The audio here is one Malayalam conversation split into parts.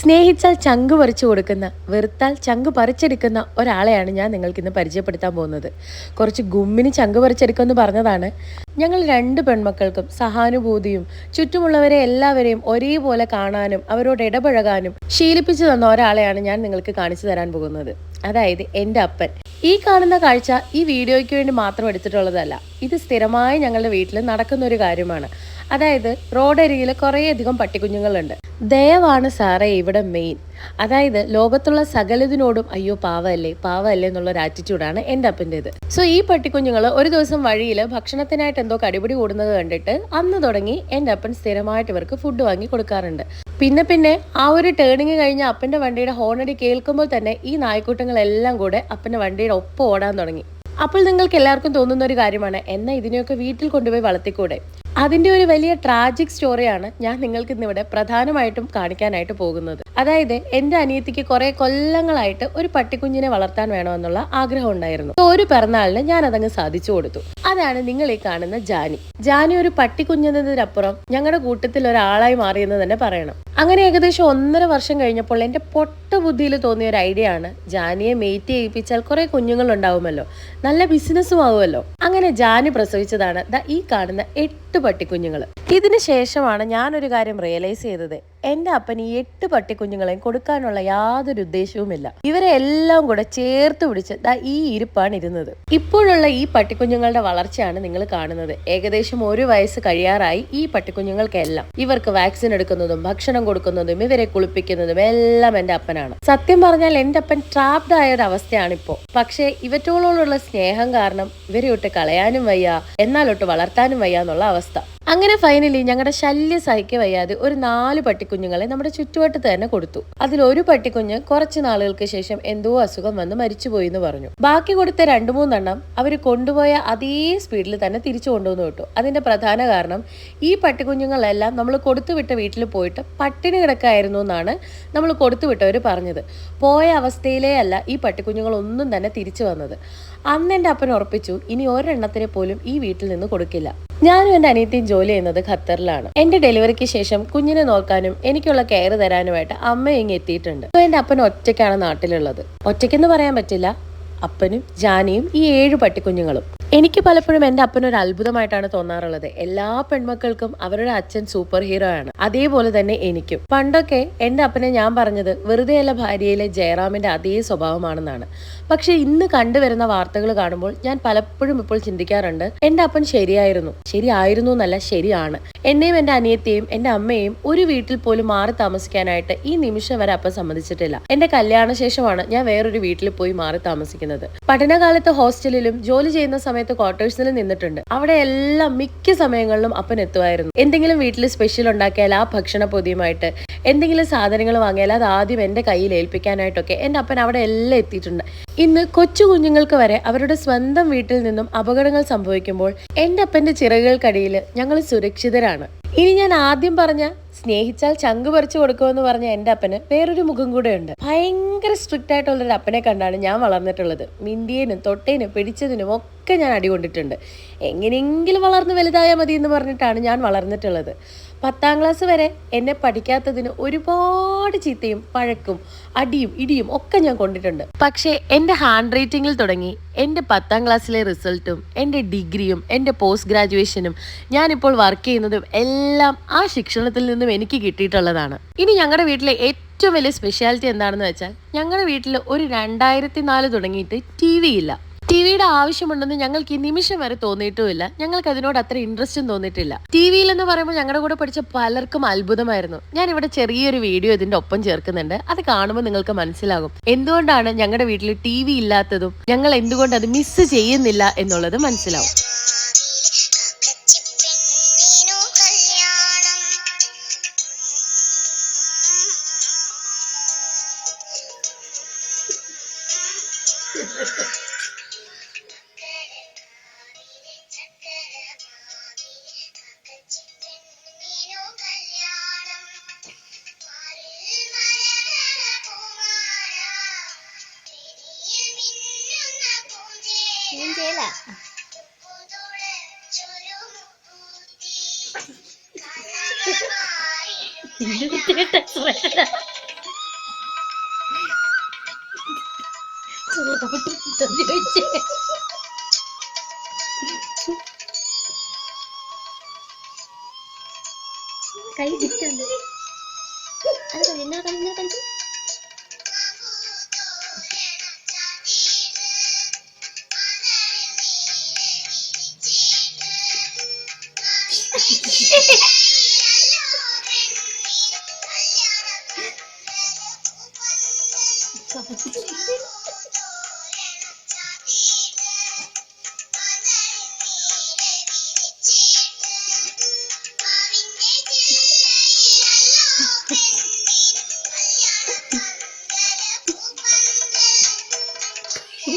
സ്നേഹിച്ചാൽ ചങ്ക് പറിച്ചു കൊടുക്കുന്ന, വെറുത്താൽ ചങ്ക് പറിച്ചെടുക്കുന്ന ഒരാളെയാണ് ഞാൻ നിങ്ങൾക്കിന്ന് പരിചയപ്പെടുത്താൻ പോകുന്നത്. കുറച്ച് ഗുമ്മിന് ചങ്ക് പറിച്ചെടുക്കുമെന്ന് പറഞ്ഞതാണ്. ഞങ്ങൾ രണ്ട് പെൺമക്കൾക്കും സഹാനുഭൂതിയും ചുറ്റുമുള്ളവരെ എല്ലാവരെയും ഒരേപോലെ കാണാനും അവരോട് ഇടപഴകാനും ശീലിപ്പിച്ചു തന്ന ഒരാളെയാണ് ഞാൻ നിങ്ങൾക്ക് കാണിച്ചു തരാൻ പോകുന്നത്. അതായത് എൻ്റെ അപ്പൻ. ഈ കാണുന്ന കാഴ്ച ഈ വീഡിയോയ്ക്ക് വേണ്ടി മാത്രം എടുത്തിട്ടുള്ളതല്ല. ഇത് സ്ഥിരമായി ഞങ്ങളുടെ വീട്ടിൽ നടക്കുന്ന ഒരു കാര്യമാണ്. അതായത് റോഡരികിൽ കുറേയധികം പട്ടിക്കുഞ്ഞുങ്ങളുണ്ട്. ദയവാണ് സാറേ ഇവിടെ മെയിൻ. അതായത് ലോകത്തുള്ള സകലതിനോടും അയ്യോ പാവല്ലേ പാവല്ലേ എന്നുള്ളൊരു ആറ്റിറ്റ്യൂഡാണ് എൻ്റെ അപ്പൻ്റേത്. സോ ഈ പട്ടിക്കുഞ്ഞുങ്ങൾ ഒരു ദിവസം വഴിയിൽ ഭക്ഷണത്തിനായിട്ട് എന്തോ കടിപിടി കൂടുന്നത് കണ്ടിട്ട് അന്ന് തുടങ്ങി എൻ്റെ അപ്പൻ സ്ഥിരമായിട്ട് ഇവർക്ക് ഫുഡ് വാങ്ങി കൊടുക്കാറുണ്ട്. പിന്നെ ആ ഒരു ടേണിങ് കഴിഞ്ഞ അപ്പൻ്റെ വണ്ടിയുടെ ഹോണടി കേൾക്കുമ്പോൾ തന്നെ ഈ നായ്ക്കൂട്ടങ്ങളെല്ലാം കൂടെ അപ്പൻ്റെ വണ്ടിയുടെ ഒപ്പം ഓടാൻ തുടങ്ങി. അപ്പോൾ നിങ്ങൾക്ക് എല്ലാവർക്കും തോന്നുന്ന ഒരു കാര്യമാണ്, എന്നാൽ ഇതിനെയൊക്കെ വീട്ടിൽ കൊണ്ടുപോയി വളർത്തിക്കൂടെ? അതിന്റെ ഒരു വലിയ ട്രാജിക് സ്റ്റോറിയാണ് ഞാൻ നിങ്ങൾക്ക് ഇന്നിവിടെ പ്രധാനമായിട്ടും കാണിക്കാനായിട്ട് പോകുന്നത്. അതായത് എൻ്റെ അനിയത്തിക്ക് കുറെ കൊല്ലങ്ങളായിട്ട് ഒരു പട്ടിക്കുഞ്ഞിനെ വളർത്താൻ വേണമെന്നുള്ള ആഗ്രഹം ഉണ്ടായിരുന്നു. ഒരു പിറന്നാളിന് ഞാൻ അതങ്ങ് സാധിച്ചു കൊടുത്തു. അതാണ് നിങ്ങൾ ഈ കാണുന്ന ജാനി. ജാനി ഒരു പട്ടിക്കുഞ്ഞെന്നതിനപ്പുറം ഞങ്ങളുടെ കൂട്ടത്തിൽ ഒരാളായി മാറിയെന്ന് തന്നെ പറയണം. അങ്ങനെ ഏകദേശം 1.5 വർഷം കഴിഞ്ഞപ്പോൾ എൻ്റെ പൊട്ട ബുദ്ധിയിൽ തോന്നിയ ഒരു ഐഡിയ ആണ്, ജാനിയെ മെയ്റ്റ് ചെയ്യിപ്പിച്ചാൽ കുറെ കുഞ്ഞുങ്ങൾ ഉണ്ടാവുമല്ലോ, നല്ല ബിസിനസ്സും ആവുമല്ലോ. അങ്ങനെ ജാനി പ്രസവിച്ചതാണ് ഈ കാണുന്ന 8 പട്ടിക്കുഞ്ഞുങ്ങൾ. ഇതിന് ശേഷമാണ് ഞാനൊരു കാര്യം റിയലൈസ് ചെയ്തത്, എൻ്റെ അപ്പൻ ഈ 8 പട്ടിക്കുഞ്ഞുങ്ങളെയും കൊടുക്കാനുള്ള യാതൊരു ഉദ്ദേശവുമില്ല. ഇവരെ എല്ലാം കൂടെ ചേർത്ത് പിടിച്ച് ഈ ഇരിപ്പാണ് ഇരുന്നത്. ഇപ്പോഴുള്ള ഈ പട്ടിക്കുഞ്ഞുങ്ങളുടെ വളർച്ചയാണ് നിങ്ങൾ കാണുന്നത്. ഏകദേശം 1 വയസ്സ് കഴിയാറായി ഈ പട്ടിക്കുഞ്ഞുങ്ങൾക്കെല്ലാം. ഇവർക്ക് വാക്സിൻ എടുക്കുന്നതും ഭക്ഷണം കൊടുക്കുന്നതും ഇവരെ കുളിപ്പിക്കുന്നതും എല്ലാം എൻ്റെ അപ്പനാണ്. സത്യം പറഞ്ഞാൽ എൻ്റെ അപ്പൻ ട്രാപ്ഡ് ആയ ഒരു അവസ്ഥയാണ് ഇപ്പോൾ. പക്ഷേ ഇവറ്റോളോടുള്ള സ്നേഹം കാരണം ഇവരെ ഒട്ട് കളയാനും വയ്യ, എന്നാലൊട്ട് വളർത്താനും വയ്യ എന്നുള്ള അവസ്ഥ. അങ്ങനെ ഫൈനലി ഞങ്ങളുടെ ശല്യം സഹിക്ക വയ്യാതെ ഒരു 4 പട്ടിക്കുഞ്ഞുങ്ങളെ നമ്മുടെ ചുറ്റുവട്ടത്ത് തന്നെ കൊടുത്തു. അതിൽ ഒരു പട്ടിക്കുഞ്ഞ് കുറച്ച് നാളുകൾക്ക് ശേഷം എന്തോ അസുഖം വന്ന് മരിച്ചുപോയി എന്ന് പറഞ്ഞു. ബാക്കി കൊടുത്ത 2-3 എണ്ണം അവർ കൊണ്ടുപോയ അതേ സ്പീഡിൽ തന്നെ തിരിച്ചു കൊണ്ടുവന്ന് വിട്ടു. അതിന്റെ പ്രധാന കാരണം ഈ പട്ടിക്കുഞ്ഞുങ്ങളെല്ലാം നമ്മൾ കൊടുത്തുവിട്ട വീട്ടിൽ പോയിട്ട് പട്ടിണി കിടക്കായിരുന്നു എന്നാണ് നമ്മൾ കൊടുത്തുവിട്ടവർ പറഞ്ഞത്. പോയ അവസ്ഥയിലേ അല്ല ഈ പട്ടിക്കുഞ്ഞുങ്ങളൊന്നും തന്നെ തിരിച്ചു വന്നത്. അന്ന് എൻ്റെ അപ്പൻ ഉറപ്പിച്ചു, ഇനി ഒരെണ്ണത്തിനെ പോലും ഈ വീട്ടിൽ നിന്ന് കൊടുക്കില്ല. ഞാനും എൻ്റെ അനിയത്തിയും ജോലി ചെയ്യുന്നത് ഖത്തറിലാണ്. എൻ്റെ ഡെലിവറിക്ക് ശേഷം കുഞ്ഞിനെ നോക്കാനും എനിക്കുള്ള കെയർ തരാനുമായിട്ട് അമ്മ ഇങ്ങ് എത്തിയിട്ടുണ്ട്. എൻ്റെ അപ്പൻ ഒറ്റയ്ക്കാണ് നാട്ടിലുള്ളത്. ഒറ്റയ്ക്കെന്ന് പറയാൻ പറ്റില്ല, അപ്പനും ജാനിയും ഈ 7 പട്ടിക്കുഞ്ഞുങ്ങളും. എനിക്ക് പലപ്പോഴും എൻ്റെ അപ്പനൊരു അത്ഭുതമായിട്ടാണ് തോന്നാറുള്ളത്. എല്ലാ പെൺമക്കൾക്കും അവരുടെ അച്ഛൻ സൂപ്പർ ഹീറോ ആണ്. അതേപോലെ തന്നെ എനിക്കും. പണ്ടൊക്കെ എൻ്റെ അപ്പനെ ഞാൻ പറഞ്ഞത് വെറുതെയല്ല ഭാര്യയിലെ ജയറാമിന്റെ അതേ സ്വഭാവമാണെന്നാണ്. പക്ഷെ ഇന്ന് കണ്ടുവരുന്ന വാർത്തകൾ കാണുമ്പോൾ ഞാൻ പലപ്പോഴും ഇപ്പോൾ ചിന്തിക്കാറുണ്ട്, എൻ്റെ അപ്പൻ ശരിയായിരുന്നു എന്നല്ല, ശരിയാണ്. എന്നെയും എൻ്റെ അനിയത്തെയും എൻ്റെ അമ്മയെയും ഒരു വീട്ടിൽ പോലും മാറി താമസിക്കാനായിട്ട് ഈ നിമിഷം വരെ അപ്പൻ സമ്മതിച്ചിട്ടില്ല. എൻ്റെ കല്യാണ ശേഷമാണ് ഞാൻ വേറൊരു വീട്ടിൽ പോയി മാറി താമസിക്കുന്നത്. പഠനകാലത്ത് ഹോസ്റ്റലിലും ജോലി ചെയ്യുന്ന സമയത്ത് ക്വാർട്ടേഴ്സിൽ നിന്നിട്ടുണ്ട്. അവിടെ എല്ലാം മിക്ക സമയങ്ങളിലും അപ്പൻ എത്തുമായിരുന്നു. എന്തെങ്കിലും വീട്ടിൽ സ്പെഷ്യൽ ഉണ്ടാക്കിയാൽ ആ ഭക്ഷണ പൊതിയുമായിട്ട് എന്തെങ്കിലും സാധനങ്ങൾ വാങ്ങിയാൽ അത് ആദ്യം എൻ്റെ കയ്യിൽ ഏൽപ്പിക്കാനായിട്ടൊക്കെ എൻ്റെ അപ്പൻ അവിടെ എല്ലാം എത്തിയിട്ടുണ്ട്. ഇന്ന് കൊച്ചു കുഞ്ഞുങ്ങൾക്ക് വരെ അവരുടെ സ്വന്തം വീട്ടിൽ നിന്നും അപകടങ്ങൾ സംഭവിക്കുമ്പോൾ എൻ്റെ അപ്പന്റെ ചിറകുകൾക്കടിയിൽ ഞങ്ങൾ സുരക്ഷിതരാണ്. ഇനി ഞാൻ ആദ്യം പറഞ്ഞ സ്നേഹിച്ചാൽ ചങ്ക് പറിച്ചു കൊടുക്കുമെന്ന് പറഞ്ഞ എൻ്റെ അപ്പന് വേറൊരു മുഖം കൂടെ ഉണ്ട്. ഭയങ്കര സ്ട്രിക്റ്റ് ആയിട്ടുള്ളൊരു അപ്പനെ കണ്ടാണ് ഞാൻ വളർന്നിട്ടുള്ളത്. മിണ്ടിയനും തൊട്ടേനും പിടിച്ചതിനും ഒക്കെ ഞാൻ അടികൊണ്ടിട്ടുണ്ട്. എങ്ങനെയെങ്കിലും വളർന്ന് വലുതായാൽ മതി എന്ന് പറഞ്ഞിട്ടാണ് ഞാൻ വളർന്നിട്ടുള്ളത്. 10ാം ക്ലാസ് വരെ എന്നെ പഠിക്കാത്തതിന് ഒരുപാട് ചീത്തയും പഴക്കും അടിയും ഇടിയും ഒക്കെ ഞാൻ കൊണ്ടിട്ടുണ്ട്. പക്ഷേ എൻ്റെ ഹാൻഡ് റൈറ്റിങ്ങിൽ തുടങ്ങി എൻ്റെ 10ാം ക്ലാസ്സിലെ റിസൾട്ടും എൻ്റെ ഡിഗ്രിയും എൻ്റെ പോസ്റ്റ് ഗ്രാജുവേഷനും ഞാനിപ്പോൾ വർക്ക് ചെയ്യുന്നതും എല്ലാം ആ ശിക്ഷണത്തിൽ നിന്നും എനിക്ക് കിട്ടിയിട്ടുള്ളതാണ്. ഇനി ഞങ്ങളുടെ വീട്ടിലെ ഏറ്റവും വലിയ സ്പെഷ്യാലിറ്റി എന്താണെന്ന് വെച്ചാൽ, ഞങ്ങളുടെ വീട്ടിൽ ഒരു 2004 തുടങ്ങിയിട്ട് TV ഇല്ല. ടിവിയുടെ ആവശ്യമുണ്ടെന്ന് ഞങ്ങൾക്ക് ഈ നിമിഷം വരെ തോന്നിയിട്ടുമില്ല. ഞങ്ങൾക്ക് അതിനോട് അത്ര ഇൻട്രസ്റ്റും തോന്നിയിട്ടില്ല. ടിവിയിൽ എന്ന് പറയുമ്പോൾ ഞങ്ങളുടെ കൂടെ പഠിച്ച പലർക്കും അത്ഭുതമായിരുന്നു. ഞാൻ ഇവിടെ ചെറിയൊരു വീഡിയോ ഇതിന്റെ ഒപ്പം ചേർക്കുന്നുണ്ട്. അത് കാണുമ്പോൾ നിങ്ങൾക്ക് മനസ്സിലാകും എന്തുകൊണ്ടാണ് ഞങ്ങളുടെ വീട്ടിൽ TV ഇല്ലാത്തതും ഞങ്ങൾ എന്തുകൊണ്ട് അത് മിസ് ചെയ്യുന്നില്ല എന്നുള്ളത് മനസ്സിലാവും. കൈ തിരിച്ചുണ്ട്. അത് എന്നാ കളിച്ചു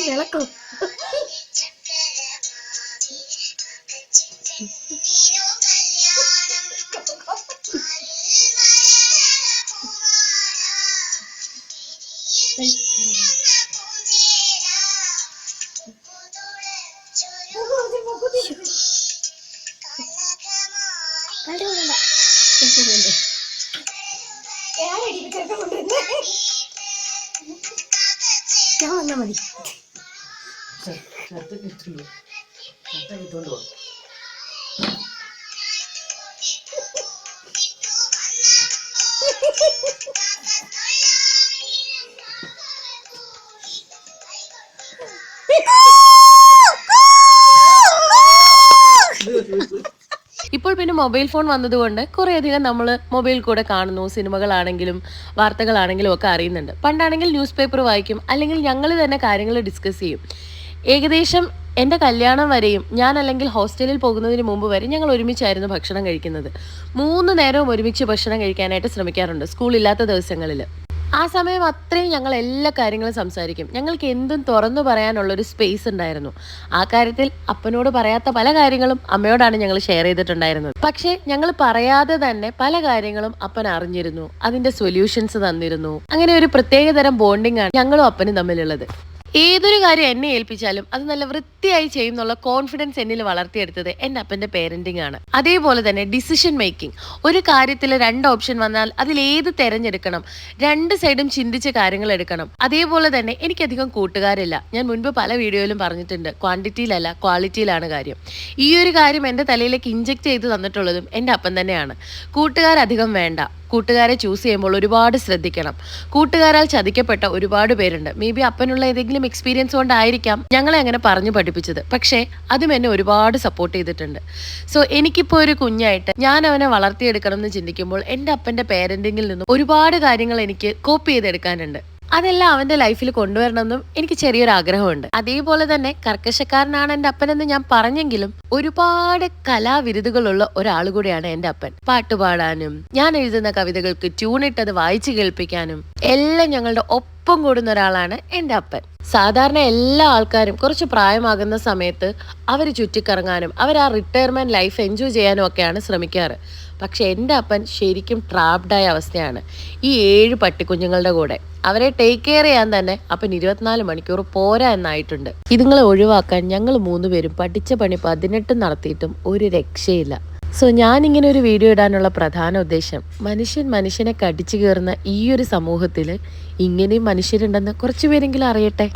വിളക്കോ? ഞാൻ വന്നാ മതി. ഇപ്പോൾ പിന്നെ മൊബൈൽ ഫോൺ വന്നതുകൊണ്ട് കുറേയധികം നമ്മൾ മൊബൈൽ കൂടെ കാണുന്നു. സിനിമകളാണെങ്കിലും വാർത്തകളാണെങ്കിലും ഒക്കെ അറിയുന്നുണ്ട്. പണ്ടാണെങ്കിൽ ന്യൂസ് പേപ്പർ വായിക്കും, അല്ലെങ്കിൽ ഞങ്ങൾ തന്നെ കാര്യങ്ങൾ ഡിസ്കസ് ചെയ്യും. ഏകദേശം എൻ്റെ കല്യാണം വരെയും ഞാൻ അല്ലെങ്കിൽ ഹോസ്റ്റലിൽ പോകുന്നതിന് മുമ്പ് വരെ ഞങ്ങൾ ഒരുമിച്ചായിരുന്നു ഭക്ഷണം കഴിക്കുന്നത്. 3 നേരവും ഒരുമിച്ച് ഭക്ഷണം കഴിക്കാനായിട്ട് ശ്രമിക്കാറുണ്ട് സ്കൂളില്ലാത്ത ദിവസങ്ങളിൽ. ആ സമയം അത്രയും ഞങ്ങൾ എല്ലാ കാര്യങ്ങളും സംസാരിക്കും. ഞങ്ങൾക്ക് എന്തും തുറന്നു പറയാനുള്ളൊരു സ്പേസ് ഉണ്ടായിരുന്നു. ആ കാര്യത്തിൽ അപ്പനോട് പറയാത്ത പല കാര്യങ്ങളും അമ്മയോടാണ് ഞങ്ങൾ ഷെയർ ചെയ്തിട്ടുണ്ടായിരുന്നത്. പക്ഷേ ഞങ്ങൾ പറയാതെ തന്നെ പല കാര്യങ്ങളും അപ്പൻ അറിഞ്ഞിരുന്നു, അതിന്റെ സൊല്യൂഷൻസ് തന്നിരുന്നു. അങ്ങനെ ഒരു പ്രത്യേകതരം ബോണ്ടിങ് ആണ് ഞങ്ങളും അപ്പനും തമ്മിലുള്ളത്. ഏതൊരു കാര്യം എന്നെ ഏൽപ്പിച്ചാലും അത് നല്ല വൃത്തിയായി ചെയ്യുന്നുള്ള കോൺഫിഡൻസ് എന്നിൽ വളർത്തിയെടുത്തത് എൻ്റെ അപ്പൻ്റെ പേരൻറ്റിങ് ആണ്. അതേപോലെ തന്നെ ഡിസിഷൻ മേക്കിംഗ്. ഒരു കാര്യത്തിൽ 2 ഓപ്ഷൻ വന്നാൽ അതിൽ ഏത് തിരഞ്ഞെടുക്കണം, 2 സൈഡും ചിന്തിച്ച് കാര്യങ്ങൾ എടുക്കണം. അതേപോലെ തന്നെ എനിക്കധികം കൂട്ടുകാരില്ല. ഞാൻ മുൻപ് പല വീഡിയോയിലും പറഞ്ഞിട്ടുണ്ട്, ക്വാണ്ടിറ്റിയിലല്ല ക്വാളിറ്റിയിലാണ് കാര്യം. ഈ ഒരു കാര്യം എൻ്റെ തലയിലേക്ക് ഇഞ്ചെക്ട് ചെയ്ത് തന്നിട്ടുള്ളതും എൻ്റെ അപ്പൻ തന്നെയാണ്. കൂട്ടുകാരധികം വേണ്ട, കൂട്ടുകാരെ ചൂസ് ചെയ്യുമ്പോൾ ഒരുപാട് ശ്രദ്ധിക്കണം. കൂട്ടുകാരാൽ ചതിക്കപ്പെട്ട ഒരുപാട് പേരുണ്ട്. മേ ബി അപ്പനുള്ള ഏതെങ്കിലും എക്സ്പീരിയൻസ് കൊണ്ടായിരിക്കാം ഞങ്ങളെ അങ്ങനെ പറഞ്ഞു പഠിപ്പിച്ചത്. പക്ഷേ അതും എന്നെ ഒരുപാട് സപ്പോർട്ട് ചെയ്തിട്ടുണ്ട്. സോ എനിക്കിപ്പോൾ ഒരു കുഞ്ഞായിട്ട് ഞാൻ അവനെ വളർത്തിയെടുക്കണം എന്ന് ചിന്തിക്കുമ്പോൾ എൻ്റെ അപ്പൻ്റെ പേരൻറ്റിങ്ങിൽ നിന്നും ഒരുപാട് കാര്യങ്ങൾ എനിക്ക് കോപ്പി ചെയ്തെടുക്കാനുണ്ട്. അതെല്ലാം അവന്റെ ലൈഫിൽ കൊണ്ടുവരണമെന്നും എനിക്ക് ചെറിയൊരു ആഗ്രഹമുണ്ട്. അതേപോലെ തന്നെ കർക്കശക്കാരനാണ് എൻ്റെ അപ്പനെന്ന് ഞാൻ പറഞ്ഞെങ്കിലും ഒരുപാട് കലാവിരുതുകളുള്ള ഒരാൾ കൂടിയാണ് എൻ്റെ അപ്പൻ. പാട്ടുപാടാനും ഞാൻ എഴുതുന്ന കവിതകൾക്ക് ട്യൂണിട്ടത് വായിച്ചു കേൾപ്പിക്കാനും എല്ലാം ഞങ്ങളുടെ ഒപ്പം കൂടുന്ന ഒരാളാണ് എൻ്റെ അപ്പൻ. സാധാരണ എല്ലാ ആൾക്കാരും കുറച്ച് പ്രായമാകുന്ന സമയത്ത് അവർ ചുറ്റിക്കറങ്ങാനും അവർ ആ റിട്ടയർമെന്റ് ലൈഫ് എൻജോയ് ചെയ്യാനും ഒക്കെയാണ് ശ്രമിക്കാറ്. പക്ഷെ എൻ്റെ അപ്പൻ ശരിക്കും ട്രാപ്ഡായ അവസ്ഥയാണ് ഈ 7 പട്ടിക്കുഞ്ഞുങ്ങളുടെ കൂടെ. അവരെ ടേക്ക് കെയർ ചെയ്യാൻ തന്നെ അപ്പൻ 24 മണിക്കൂർ പോരാ എന്നായിട്ടുണ്ട്. ഇതുങ്ങളെ ഒഴിവാക്കാൻ ഞങ്ങൾ 3 പേരും പഠിച്ച പണി 18 നടത്തിയിട്ടും ഒരു രക്ഷയില്ല. സോ ഞാനിങ്ങനെ ഒരു വീഡിയോ ഇടാനുള്ള പ്രധാന ഉദ്ദേശം, മനുഷ്യനെ കടിച്ചു കയറുന്ന ഈ ഒരു സമൂഹത്തിൽ ഇങ്ങനെയും മനുഷ്യരുണ്ടെന്ന് കുറച്ചു പേരെങ്കിലും അറിയട്ടെ.